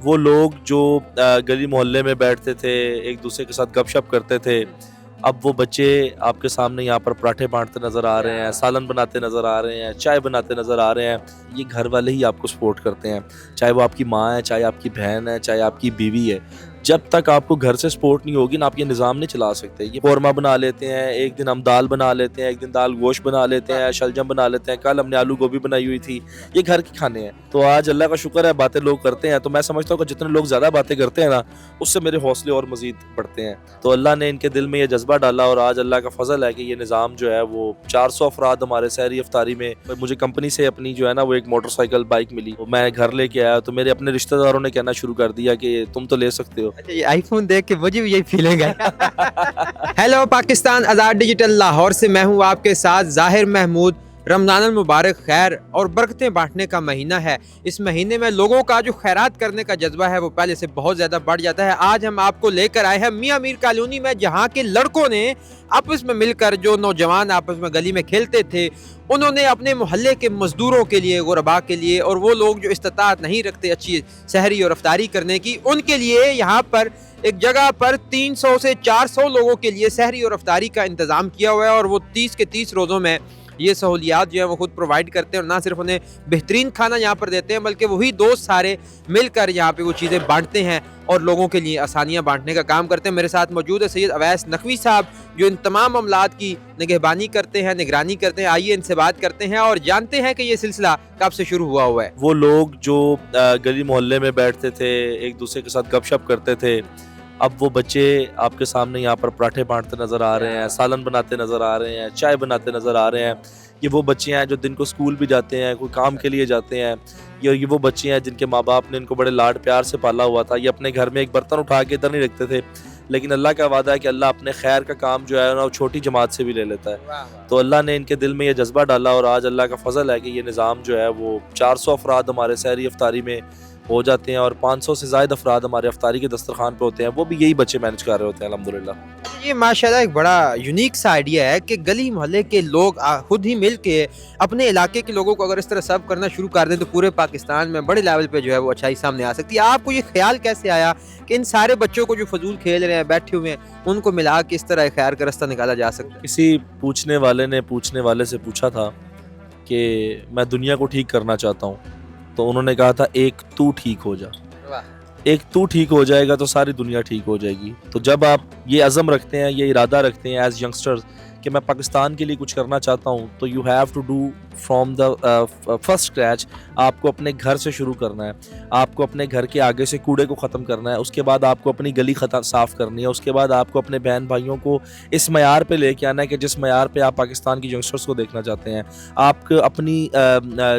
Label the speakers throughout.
Speaker 1: وہ لوگ جو گلی محلے میں بیٹھتے تھے، ایک دوسرے کے ساتھ گپ شپ کرتے تھے، اب وہ بچے آپ کے سامنے یہاں پر پراٹھے بانٹتے نظر آ رہے ہیں، سالن بناتے نظر آ رہے ہیں، چائے بناتے نظر آ رہے ہیں۔ یہ گھر والے ہی آپ کو سپورٹ کرتے ہیں، چاہے وہ آپ کی ماں ہے، چاہے آپ کی بہن ہے، چاہے آپ کی بیوی ہے۔ جب تک آپ کو گھر سے سپورٹ نہیں ہوگی نا، آپ یہ نظام نہیں چلا سکتے۔ یہ قورمہ بنا لیتے ہیں، ایک دن ہم دال بنا لیتے ہیں، ایک دن دال گوشت بنا لیتے ہیں، شلجم بنا لیتے ہیں، کل ہم نے آلو گوبھی بنائی ہوئی تھی۔ یہ گھر کے کھانے ہیں۔ تو آج اللہ کا شکر ہے باتیں لوگ کرتے ہیں، تو میں سمجھتا ہوں کہ جتنے لوگ زیادہ باتیں کرتے ہیں نا، اس سے میرے حوصلے اور مزید بڑھتے ہیں۔ تو اللہ نے ان کے دل میں یہ جذبہ ڈالا، اور آج اللہ کا فضل ہے کہ یہ نظام جو ہے وہ 400 افراد ہمارے سحری افطاری میں، مجھے کمپنی سے اپنی جو ہے نا وہ ایک موٹر سائیکل بائک ملی، میں گھر لے کے آیا، تو میرے اپنے رشتہ داروں نے کہنا شروع کر دیا کہ تم تو لے سکتے ہو۔
Speaker 2: اچھا، یہ آئی فون دیکھ کے مجھے بھی یہی فیلنگ ہے۔ ہیلو پاکستان، آزاد ڈیجیٹل لاہور سے میں ہوں آپ کے ساتھ ظاہر محمود۔ رمضان المبارک خیر اور برکتیں بانٹنے کا مہینہ ہے۔ اس مہینے میں لوگوں کا جو خیرات کرنے کا جذبہ ہے وہ پہلے سے بہت زیادہ بڑھ جاتا ہے۔ آج ہم آپ کو لے کر آئے ہیں میاں میر کالونی میں، جہاں کے لڑکوں نے آپس میں مل کر، جو نوجوان آپس میں گلی میں کھیلتے تھے، انہوں نے اپنے محلے کے مزدوروں کے لیے، غرباء کے لیے، اور وہ لوگ جو استطاعت نہیں رکھتے اچھی سحری اور افطاری کرنے کی، ان کے لیے یہاں پر ایک جگہ پر 300 سے 400 لوگوں کے لیے سحری اور افطاری کا انتظام کیا ہوا ہے، اور وہ 30 کے 30 روزوں میں یہ سہولیات جو ہیں وہ خود پرووائڈ کرتے ہیں، اور نہ صرف انہیں بہترین کھانا یہاں پر دیتے ہیں، بلکہ وہی دوست سارے مل کر یہاں پہ وہ چیزیں بانٹتے ہیں اور لوگوں کے لیے آسانیاں بانٹنے کا کام کرتے ہیں۔ میرے ساتھ موجود ہے سید اویس نقوی صاحب، جو ان تمام معاملات کی نگہبانی کرتے ہیں، نگرانی کرتے ہیں۔ آئیے ان سے بات کرتے ہیں اور جانتے ہیں کہ یہ سلسلہ کب سے شروع ہوا ہے۔
Speaker 1: وہ لوگ جو گلی محلے میں بیٹھتے تھے، ایک دوسرے کے ساتھ گپ شپ کرتے تھے، اب وہ بچے آپ کے سامنے یہاں پر پراٹھے بانٹتے نظر آ رہے ہیں، سالن بناتے نظر آ رہے ہیں، چائے بناتے نظر آ رہے ہیں۔ یہ وہ بچے ہیں جو دن کو سکول بھی جاتے ہیں، کوئی کام کے لیے جاتے ہیں۔ یہ وہ بچے ہیں جن کے ماں باپ نے ان کو بڑے لاڈ پیار سے پالا ہوا تھا۔ یہ اپنے گھر میں ایک برتن اٹھا کے ادھر نہیں رکھتے تھے، لیکن اللہ کا وعدہ ہے کہ اللہ اپنے خیر کا کام جو ہے نا وہ چھوٹی جماعت سے بھی لے لیتا ہے۔ تو اللہ نے ان کے دل میں یہ جذبہ ڈالا، اور آج اللہ کا فضل ہے کہ یہ نظام جو ہے وہ 400 افراد ہمارے سحری افطاری میں ہو جاتے ہیں، اور 500 سے زائد افراد ہمارے افطاری کے دسترخوان پہ ہوتے ہیں، وہ بھی یہی بچے مینج کر رہے ہوتے ہیں الحمدللہ۔
Speaker 2: یہ ماشاءاللہ ایک بڑا یونیک سا آئیڈیا ہے کہ گلی محلے کے لوگ خود ہی مل کے اپنے علاقے کے لوگوں کو اگر اس طرح سرو کرنا شروع کر دیں تو پورے پاکستان میں بڑے لیول پہ جو ہے وہ اچھائی سامنے آ سکتی ہے۔ آپ کو یہ خیال کیسے آیا کہ ان سارے بچوں کو جو فضول کھیل رہے ہیں، بیٹھے ہوئے ہیں، ان کو ملا کے اس طرح خیر کا رستہ نکالا جا سکتا ہے؟
Speaker 1: کسی پوچھنے والے نے پوچھنے والے سے پوچھا تھا کہ میں دنیا کو ٹھیک کرنا چاہتا ہوں، تو انہوں نے کہا تھا ایک تو ٹھیک ہو جا۔ ایک تو ٹھیک ہو جائے گا تو ساری دنیا ٹھیک ہو جائے گی۔ تو جب آپ یہ عزم رکھتے ہیں، یہ ارادہ رکھتے ہیں ایز ینگسٹرز کہ میں پاکستان کے لیے کچھ کرنا چاہتا ہوں، تو you have to do from the first scratch. آپ کو اپنے گھر سے شروع کرنا ہے، آپ کو اپنے گھر کے آگے سے کوڑے کو ختم کرنا ہے، اس کے بعد آپ کو اپنی گلی صاف کرنی ہے، اس کے بعد آپ کو اپنے بہن بھائیوں کو اس معیار پہ لے کے آنا ہے کہ جس معیار پہ آپ پاکستان کی ینگسٹرز کو دیکھنا چاہتے ہیں۔ آپ کو اپنی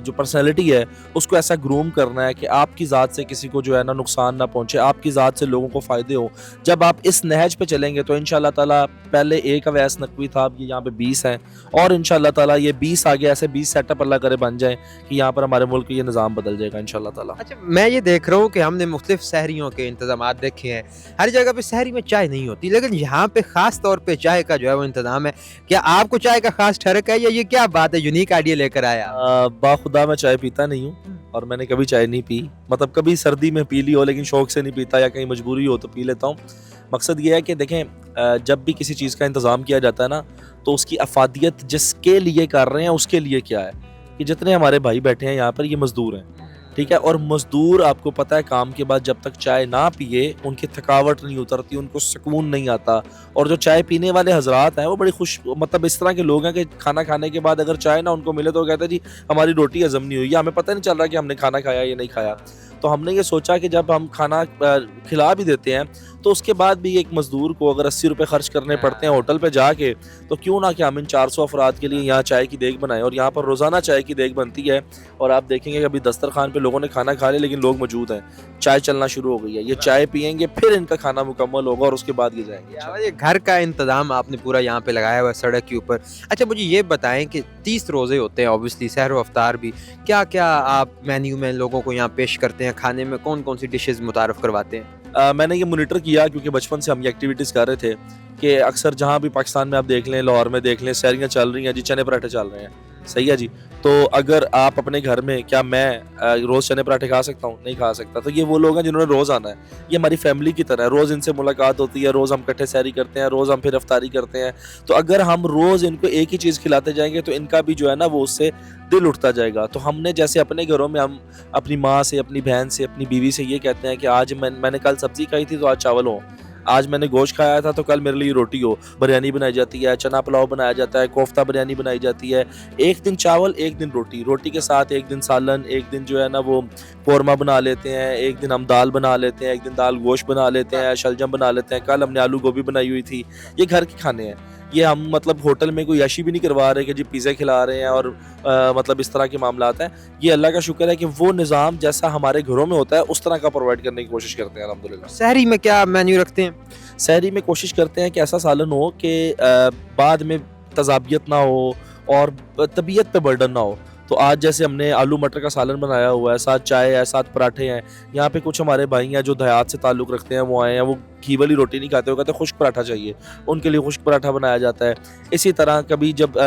Speaker 1: جو پرسنالٹی ہے اس کو ایسا گروم کرنا ہے کہ آپ کی ذات سے کسی کو جو ہے نا نقصان نہ پہنچے، آپ کی ذات سے لوگوں کو فائدے ہوں۔ جب آپ اس نہج پہ چلیں گے تو انشاءاللہ تعالیٰ، پہلے ایک اویس نقوی تھا، اب یہ یہاں پہ 20 ہیں، اور انشاءاللہ تعالیٰ یہ 20 آگے ایسے 20 سیٹ اپ اللہ کرے بن جائیں کہ یہاں پر ہمارے ملک یہ نظام بدل جائے گا انشاءاللہ تعالیٰ۔
Speaker 2: اچھا، میں یہ دیکھ رہا ہوں کہ ہم نے مختلف سحریوں کے انتظامات دیکھے ہیں، ہر جگہ پہ سحری میں چائے نہیں ہوتی، لیکن یہاں پہ خاص طور پہ چائے کا جو ہے وہ انتظام ہے۔ کیا آپ کو چائے کا خاص ٹھڑک ہے، یا یہ کیا بات ہے، یونیک آئیڈیا لے کر آیا؟
Speaker 1: باخدا میں چائے پیتا نہیں ہوں، اور میں نے کبھی چائے نہیں پی، مطلب کبھی سردی میں پی لی ہو لیکن شوق سے نہیں پیتا، یا کہیں مجبوری ہو تو پی لیتا ہوں۔ مقصد یہ ہے کہ دیکھیں، جب بھی کسی چیز کا انتظام کیا جاتا ہے نا، تو اس کی افادیت جس کے لیے کر رہے ہیں اس کے لیے کیا ہے، کہ جتنے ہمارے بھائی بیٹھے ہیں یہاں پر یہ مزدور ہیں، ٹھیک ہے، اور مزدور آپ کو پتہ ہے کام کے بعد جب تک چائے نہ پیے ان کی تھکاوٹ نہیں اترتی، ان کو سکون نہیں آتا۔ اور جو چائے پینے والے حضرات ہیں وہ بڑی خوش، مطلب اس طرح کے لوگ ہیں کہ کھانا کھانے کے بعد اگر چائے نہ ان کو ملے تو وہ کہتے ہیں جی ہماری روٹی ہضم نہیں ہوئی، یا ہمیں پتہ نہیں چل رہا کہ ہم نے کھانا کھایا یا نہیں کھایا۔ تو ہم نے یہ سوچا کہ جب ہم کھانا کھلا بھی دیتے ہیں تو اس کے بعد بھی ایک مزدور کو اگر 80 روپے خرچ کرنے پڑتے ہیں ہوٹل پہ جا کے، تو کیوں نہ کہ ہم ان 400 افراد کے لیے یہاں چائے کی دیگ بنائیں۔ اور یہاں پر روزانہ چائے کی دیگ بنتی ہے، اور آپ دیکھیں گے کہ ابھی دسترخوان پہ لوگوں نے کھانا کھا لیا لیکن لوگ موجود ہیں، چائے چلنا شروع ہو گئی ہے، یہ چائے پیئیں گے پھر ان کا کھانا مکمل ہوگا، اور اس کے بعد یہ جائیں گے۔
Speaker 2: یہ گھر کا انتظام آپ نے پورا یہاں پہ لگایا ہوا ہے سڑک کے اوپر۔ اچھا، مجھے یہ بتائیں کہ 30 روزے ہوتے ہیں اوبویسلی، سحر و افطار بھی، کیا کیا آپ مینیو میں لوگوں کو یہاں پیش کرتے ہیں؟ کھانے میں کون کون سی ڈشز متعارف کرواتے ہیں؟
Speaker 1: میں نے یہ مانیٹر کیا کیونکہ بچپن سے ہم یہ ایکٹیویٹیز کر رہے تھے کہ اکثر جہاں بھی پاکستان میں آپ دیکھ لیں، لاہور میں دیکھ لیں، سحریاں چل رہی ہیں جی، چنے پراٹھے چل رہے ہیں، صحیح ہے جی. تو اگر آپ اپنے گھر میں, کیا میں روز چنے پراٹھے کھا سکتا ہوں؟ نہیں کھا سکتا. تو یہ وہ لوگ ہیں جنہوں نے روز آنا ہے. یہ ہماری فیملی کی طرح ہے, روز ان سے ملاقات ہوتی ہے, روز ہم اکٹھے سحری کرتے ہیں, روز ہم پھر افطاری کرتے ہیں. تو اگر ہم روز ان کو ایک ہی چیز کھلاتے جائیں گے تو ان کا بھی جو ہے نا وہ اس سے دل اٹھتا جائے گا. تو ہم نے جیسے اپنے گھروں میں ہم اپنی ماں سے, اپنی بہن سے, اپنی بیوی سے یہ کہتے ہیں کہ آج میں نے کل سبزی کھائی تھی تو آج چاول ہو, آج میں نے گوشت کھایا تھا تو کل میرے لیے روٹی ہو. بریانی بنائی جاتی ہے, چنا پلاؤ بنایا جاتا ہے, کوفتہ بریانی بنائی جاتی ہے. ایک دن چاول, ایک دن روٹی, روٹی کے ساتھ ایک دن سالن, ایک دن جو ہے نا وہ قورمہ بنا لیتے ہیں, ایک دن ہم دال بنا لیتے ہیں, ایک دن دال گوشت بنا لیتے ہیں, شلجم بنا لیتے ہیں. کل ہم نے آلو گوبھی بنائی ہوئی تھی. یہ گھر کے کھانے ہیں. یہ ہم مطلب ہوٹل میں کوئی عیاشی بھی نہیں کروا رہے کہ جی پیزے کھلا رہے ہیں اور مطلب اس طرح کے معاملات ہیں. یہ اللہ کا شکر ہے کہ وہ نظام جیسا ہمارے گھروں میں ہوتا ہے اس طرح کا پرووائڈ کرنے کی کوشش کرتے ہیں الحمدللہ.
Speaker 2: سحری میں کیا مینیو رکھتے ہیں؟
Speaker 1: سحری میں کوشش کرتے ہیں کہ ایسا سالن ہو کہ بعد میں تذابیت نہ ہو اور طبیعت پہ برڈن نہ ہو. تو آج جیسے ہم نے آلو مٹر کا سالن بنایا ہوا ہے, ساتھ چائے ہے, ساتھ پراٹھے ہیں. یہاں پہ کچھ ہمارے بھائی ہیں جو دیہات سے تعلق رکھتے ہیں, وہ آئے ہیں, وہ گھی والی روٹی نہیں کھاتے, وہ کہتے ہیں خشک پراٹھا چاہیے, ان کے لیے خشک پراٹھا بنایا جاتا ہے. اسی طرح کبھی جب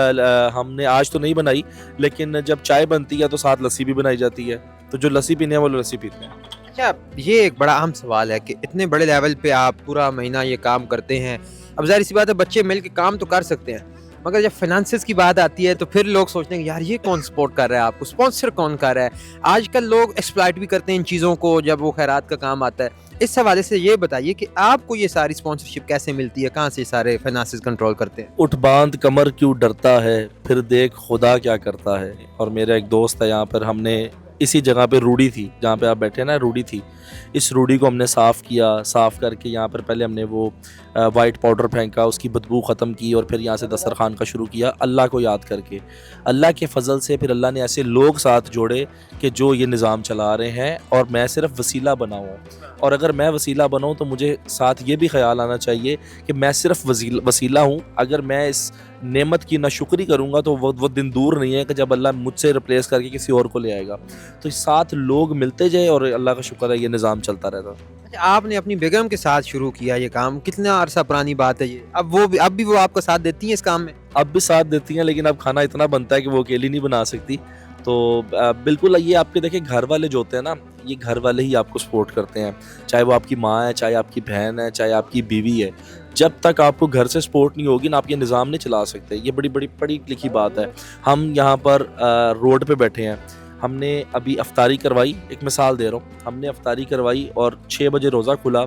Speaker 1: ہم نے آج تو نہیں بنائی, لیکن جب چائے بنتی ہے تو ساتھ لسی بھی بنائی جاتی ہے. تو جو لسی پینے ہیں وہ لسی پیتے ہیں.
Speaker 2: اچھا, یہ ایک بڑا اہم سوال ہے کہ اتنے بڑے لیول پہ آپ پورا مہینہ یہ کام کرتے ہیں. اب ظاہر سی بات ہے بچے مل کے کام تو کر سکتے ہیں, مگر جب فائنانسز کی بات آتی ہے تو پھر لوگ سوچتے ہیں کہ یار یہ کون سپورٹ کر رہا ہے, آپ کو اسپانسر کون کر رہا ہے. آج کل لوگ ایکسپلائٹ بھی کرتے ہیں ان چیزوں کو جب وہ خیرات کا کام آتا ہے. اس حوالے سے یہ بتائیے کہ آپ کو یہ ساری اسپانسرشپ کیسے ملتی ہے, کہاں سے سارے فائنانسز کنٹرول کرتے ہیں؟
Speaker 1: اٹھ باندھ کمر کیوں ڈرتا ہے, پھر دیکھ خدا کیا کرتا ہے. اور میرا ایک دوست ہے یہاں پر, ہم نے اسی جگہ پہ روڑی تھی جہاں پہ آپ بیٹھے ہیں نا, روڑی تھی. اس روڑی کو ہم نے صاف کیا, صاف کر کے یہاں پر پہلے ہم نے وہ وائٹ پاؤڈر پھینکا, اس کی بدبو ختم کی, اور پھر یہاں سے دسترخوان کا شروع کیا اللہ کو یاد کر کے. اللہ کے فضل سے پھر اللہ نے ایسے لوگ ساتھ جوڑے کہ جو یہ نظام چلا رہے ہیں, اور میں صرف وسیلہ بنا ہوں. اور اگر میں وسیلہ بناؤں تو مجھے ساتھ یہ بھی خیال آنا چاہیے کہ میں صرف وسیلہ ہوں. اگر میں اس نعمت کی ناشکری کروں گا تو وہ دن دور نہیں ہے کہ جب اللہ مجھ سے ریپلیس کر کے کسی اور کو لے آئے گا. تو ساتھ لوگ ملتے جائے اور اللہ کا شکر ہے یہ نظام چلتا رہتا.
Speaker 2: اچھا, آپ نے اپنی بیگم کے ساتھ شروع کیا یہ کام, کتنا عرصہ پرانی بات ہے یہ؟ اب بھی وہ آپ کا ساتھ دیتی ہیں اس کام میں؟
Speaker 1: اب بھی ساتھ دیتی ہیں, لیکن اب کھانا اتنا بنتا ہے کہ وہ اکیلی نہیں بنا سکتی. تو بالکل یہ آپ کے دیکھیں گھر والے جو ہوتے ہیں نا, یہ گھر والے ہی آپ کو سپورٹ کرتے ہیں, چاہے وہ آپ کی ماں ہے, چاہے آپ کی بہن ہے, چاہے آپ کی بیوی ہے. جب تک آپ کو گھر سے سپورٹ نہیں ہوگی نا, آپ یہ نظام نہیں چلا سکتے. یہ بڑی پڑھی لکھی بات ہے. ہم یہاں پر روڈ پہ بیٹھے ہیں, ہم نے ابھی افطاری کروائی, ایک مثال دے رہا ہوں, ہم نے افطاری کروائی اور 6 بجے روزہ کھلا,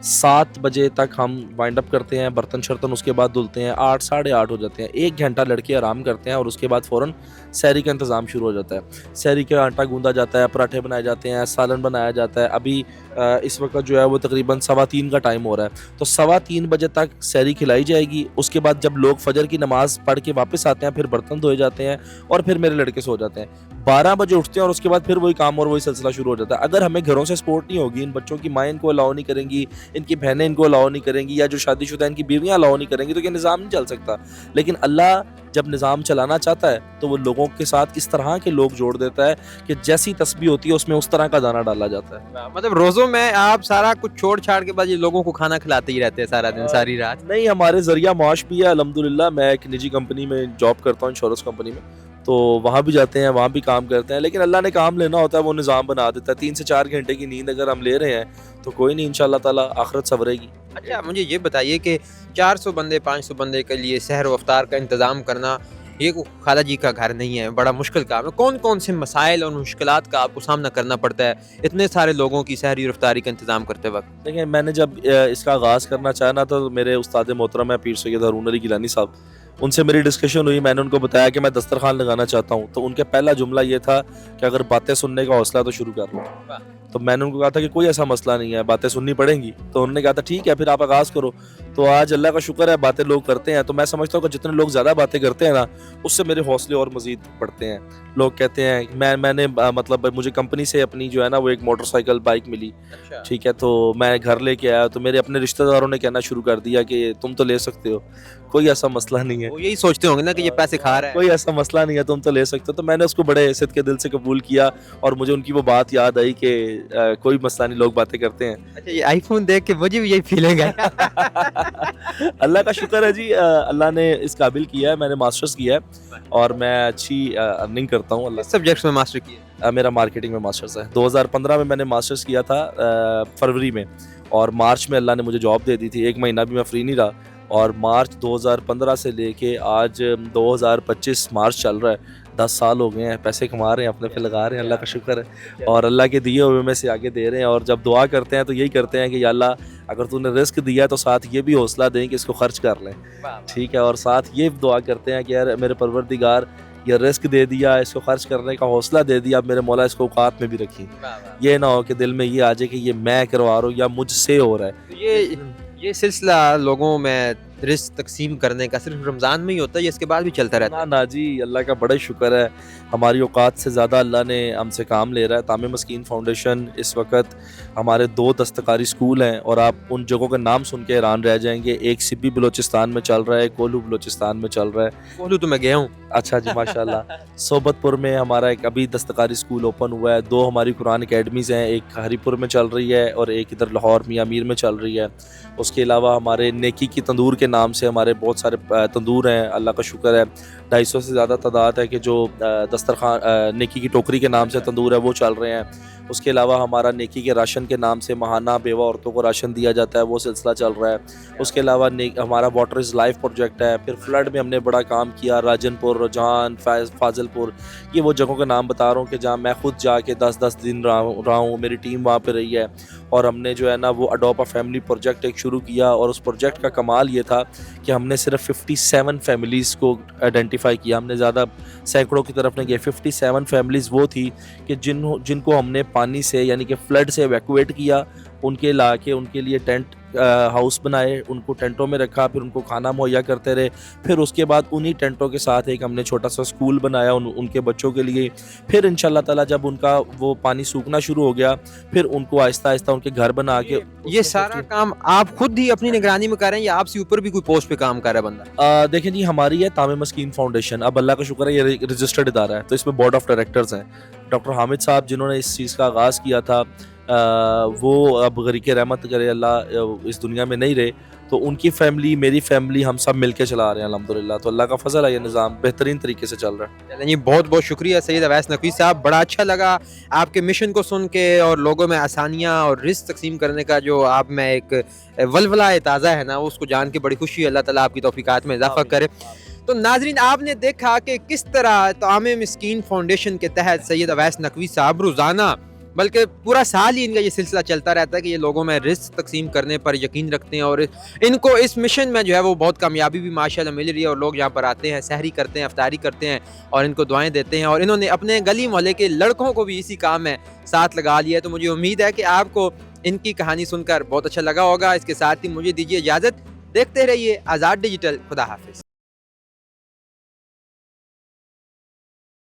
Speaker 1: 7 بجے تک ہم وائنڈ اپ کرتے ہیں, برتن شرتن اس کے بعد دھلتے ہیں, 8 ساڑھے 8 ہو جاتے ہیں, 1 گھنٹہ لڑکے آرام کرتے ہیں, اور اس کے بعد فوراً سحری کا انتظام شروع ہو جاتا ہے. سحری کا آٹا گوندا جاتا ہے, پراٹھے بنائے جاتے ہیں, سالن بنایا جاتا ہے. ابھی اس وقت جو ہے وہ تقریباً 3:15 کا ٹائم ہو رہا ہے, تو 3:15 بجے تک سحری کھلائی جائے گی. اس کے بعد جب لوگ فجر کی نماز پڑھ کے واپس آتے ہیں, پھر برتن دھوئے جاتے ہیں, اور پھر میرے لڑکے سو جاتے ہیں. 12 بجے اٹھتے ہیں, اور اس کے بعد پھر وہی کام اور وہی سلسلہ شروع ہو جاتا ہے. اگر ہمیں گھروں سے سپورٹ نہیں ہوگی, ان بچوں کی مائیں ان کو الاؤ نہیں کریں گی, ان کی بہنیں ان کو الاؤ نہیں کریں گی, یا جو شادی شدہ ان کی بیویاں الاؤ نہیں کریں گی, تو یہ نظام نہیں چل سکتا. لیکن اللہ جب نظام چلانا چاہتا ہے تو وہ لوگوں کے ساتھ اس طرح کے لوگ جوڑ دیتا ہے کہ جیسی تسبیح ہوتی ہے اس میں اس طرح کا دانہ ڈالا جاتا ہے.
Speaker 2: مطلب روزوں میں آپ سارا کچھ چھوڑ چھاڑ کے بعد یہ لوگوں کو کھانا کھلاتے ہی رہتے ہیں سارا دن, ساری رات؟
Speaker 1: نہیں, ہمارے ذریعہ معاش بھی ہے الحمدللہ. میں ایک نجی کمپنی میں جاب کرتا ہوں, انشورنس کمپنی میں, تو وہاں بھی جاتے ہیں, وہاں بھی کام کرتے ہیں. لیکن اللہ نے کام لینا ہوتا ہے, وہ نظام بنا دیتا ہے. 3 سے 4 گھنٹے کی نیند اگر ہم لے رہے ہیں تو کوئی نہیں, انشاءاللہ تعالیٰ آخرت سنورے گی.
Speaker 2: اچھا, مجھے یہ بتائیے کہ 400 بندے 500 بندے کے لیے سحر و افطار کا انتظام کرنا یہ خالہ جی کا گھر نہیں ہے, بڑا مشکل کام ہے. کون کون سے مسائل اور مشکلات کا آپ کو سامنا کرنا پڑتا ہے اتنے سارے لوگوں کی سحری اور افطاری کا انتظام کرتے وقت؟
Speaker 1: دیکھیں, میں نے جب اس کا آغاز کرنا چاہا نا, تو میرے استاد محترم ہے پیر سید ہارون علی گیلانی صاحب, ان سے میری ڈسکشن ہوئی. میں نے ان کو بتایا کہ میں دسترخوان لگانا چاہتا ہوں, تو ان کے پہلا جملہ یہ تھا کہ اگر باتیں سننے کا حوصلہ تو شروع کر لو. تو میں نے ان کو کہا تھا کہ کوئی ایسا مسئلہ نہیں ہے, باتیں سننی پڑیں گی. تو انہوں نے کہا تھا ٹھیک ہے, پھر آپ آغاز کرو. تو آج اللہ کا شکر ہے باتیں لوگ کرتے ہیں. تو میں سمجھتا ہوں کہ جتنے لوگ زیادہ باتیں کرتے ہیں نا, اس سے میرے حوصلے اور مزید بڑھتے ہیں. لوگ کہتے ہیں میں نے مطلب مجھے کمپنی سے اپنی جو ہے نا وہ ایک موٹر سائیکل بائک ملی, ٹھیک ہے, تو میں گھر لے کے آیا, تو میرے اپنے رشتہ داروں نے کہنا شروع کر دیا کہ تم تو لے سکتے ہو, کوئی ایسا مسئلہ نہیں ہے.
Speaker 2: وہ یہی سوچتے ہوں گے نا کہ یہ پیسے کھا رہا ہے,
Speaker 1: کوئی ایسا مسئلہ نہیں ہے, تم تو لے سکتے ہو. تو میں نے اس کو بڑے عزت کے دل سے قبول کیا, اور مجھے ان کی وہ بات یاد آئی کہ کوئی مسئلہ نہیں, لوگ باتیں کرتے ہیں.
Speaker 2: اچھا یہ آئی فون دیکھ کے مجھے بھی یہی فیلنگ ہے.
Speaker 1: اللہ کا شکر ہے جی, اللہ نے اس قابل کیا ہے. میں نے ماسٹرز کیا ہے اور میں اچھی ارننگ کرتا ہوں. اللہ
Speaker 2: سبجیکٹس میں ماسٹر کیا؟
Speaker 1: میرا مارکیٹنگ میں ماسٹرز ہے. 2015 میں میں نے ماسٹرز کیا تھا فروری میں, اور مارچ میں اللہ نے مجھے جاب دے دی تھی. 1 مہینہ بھی میں فری نہیں رہا, اور مارچ 2015 سے لے کے آج 2025 مارچ چل رہا ہے, 10 سال ہو گئے ہیں. پیسے کما رہے ہیں, اپنے پہ لگا رہے ہیں, اللہ کا شکر ہے, اور اللہ کے دیے ہوئے میں سے آگے دے رہے ہیں. اور جب دعا کرتے ہیں تو یہی کرتے ہیں کہ یا اللہ اگر تو نے رزق دیا ہے تو ساتھ یہ بھی حوصلہ دیں کہ اس کو خرچ کر لیں, ٹھیک ہے, اور ساتھ یہ دعا کرتے ہیں کہ یار میرے پروردگار یہ رزق دے دیا, اس کو خرچ کرنے کا حوصلہ دے دیا, اب میرے مولا اس کو اوقات میں بھی رکھی. یہ نہ ہو کہ دل میں یہ آ جائے کہ یہ میں کروا رہا ہوں یا مجھ سے ہو رہا ہے.
Speaker 2: یہ سلسلہ لوگوں میں رزق تقسیم کرنے کا صرف رمضان میں ہی ہوتا ہے یا اس کے بعد بھی چلتا رہتا ہے؟
Speaker 1: نا جی, اللہ کا بڑا شکر ہے, ہماری اوقات سے زیادہ اللہ نے ہم سے کام لے رہا ہے. تامع مسکین فاؤنڈیشن اس وقت ہمارے 2 دستکاری اسکول ہیں, اور آپ ان جگہوں کے نام سن کے حیران رہ جائیں گے. ایک سبی بلوچستان میں چل رہا ہے, کولو بلوچستان میں چل رہا ہے.
Speaker 2: کولو تو میں گیا ہوں.
Speaker 1: اچھا جی, ماشاء اللہ. صوبت پور میں ہمارا ایک ابھی دستکاری اسکول اوپن ہوا ہے. 2 ہماری قرآن اکیڈمیز ہیں, ایک ہری پور میں چل رہی ہے اور ایک ادھر لاہور میاں میر میں چل رہی ہے. اس کے علاوہ ہمارے نیکی کی تندور کے نام سے ہمارے بہت سارے تندور ہیں, اللہ کا شکر ہے. 250 سے زیادہ تعداد ہے کہ جو دسترخوان نیکی کی ٹوکری کے نام سے تندور ہے وہ چل رہے ہیں. اس کے علاوہ ہمارا نیکی کے راشن کے نام سے ماہانہ بیوہ عورتوں کو راشن دیا جاتا ہے, وہ سلسلہ چل رہا ہے. اس کے علاوہ ہمارا واٹر از لائف پروجیکٹ ہے. پھر فلڈ میں ہم نے بڑا کام کیا, راجن پور, رجحان, فاضل پور, یہ وہ جگہوں کے نام بتا رہا ہوں کہ جہاں میں خود جا کے 10 دن رہا ہوں, میری ٹیم وہاں پہ رہی ہے. اور ہم نے جو ہے نا وہ اڈاپٹ اے فیملی پروجیکٹ ایک شروع کیا, اور اس پروجیکٹ کا کمال یہ تھا کہ ہم نے صرف 57 فیملیز کو آئیڈینٹیفائی کیا. ہم نے زیادہ سینکڑوں کی طرف نہیں گئے. 57 فیملیز وہ تھی کہ جن کو ہم نے پانی سے یعنی کہ فلڈ سے ایویکویٹ کیا, ان کے لا کے ان کے لیے ٹینٹ ہاؤس بنائے, ان کو ٹینٹوں میں رکھا, پھر ان کو کھانا مہیا کرتے رہے. پھر اس کے بعد انہی ٹینٹوں کے ساتھ ایک ہم نے چھوٹا سا اسکول بنایا ان کے بچوں کے لیے. پھر انشاءاللہ تعالیٰ جب ان کا وہ پانی سوکھنا شروع ہو گیا, پھر ان کو آہستہ آہستہ ان کے گھر بنا کے.
Speaker 2: یہ سارا کام آپ خود ہی اپنی نگرانی میں کر رہے ہیں یا آپ سے اوپر بھی کوئی پوسٹ پہ کام کر رہا ہے بندہ؟
Speaker 1: دیکھیں جی, ہماری ہے تامع مسکین فاؤنڈیشن. اب اللہ کا شکر ہے یہ رجسٹرڈ ادارہ ہے, تو اس میں بورڈ آف ڈائریکٹرز ہیں. ڈاکٹر حامد صاحب جنہوں نے اس چیز کا آغاز کیا تھا, وہ اب غریق رحمت کرے اللہ اس دنیا میں نہیں رہے, تو ان کی فیملی, میری فیملی, ہم سب مل کے چلا رہے ہیں الحمدللہ. تو اللہ کا فضل ہے, یہ نظام بہترین طریقے سے چل رہا ہے.
Speaker 2: جی بہت بہت شکریہ سید اویس نقوی صاحب, بڑا اچھا لگا آپ کے مشن کو سن کے, اور لوگوں میں آسانیاں اور رزق تقسیم کرنے کا جو آپ میں ایک ولولہ تازہ ہے نا, اس کو جان کے بڑی خوشی ہے. اللہ تعالیٰ آپ کی توفیقات میں اضافہ کرے. تو ناظرین, آپ نے دیکھا کہ کس طرح تامع مسکین فاؤنڈیشن کے تحت سید اویس نقوی صاحب روزانہ بلکہ پورا سال ہی ان کا یہ سلسلہ چلتا رہتا ہے کہ یہ لوگوں میں رزق تقسیم کرنے پر یقین رکھتے ہیں, اور ان کو اس مشن میں جو ہے وہ بہت کامیابی بھی ماشاءاللہ مل رہی ہے. اور لوگ یہاں پر آتے ہیں, سحری کرتے ہیں, افطاری کرتے ہیں, اور ان کو دعائیں دیتے ہیں, اور انہوں نے اپنے گلی محلے کے لڑکوں کو بھی اسی کام میں ساتھ لگا لیا ہے. تو مجھے امید ہے کہ آپ کو ان کی کہانی سن کر بہت اچھا لگا ہوگا. اس کے ساتھ ہی مجھے دیجیے اجازت, دیکھتے رہیے آزاد ڈیجیٹل. خدا حافظ.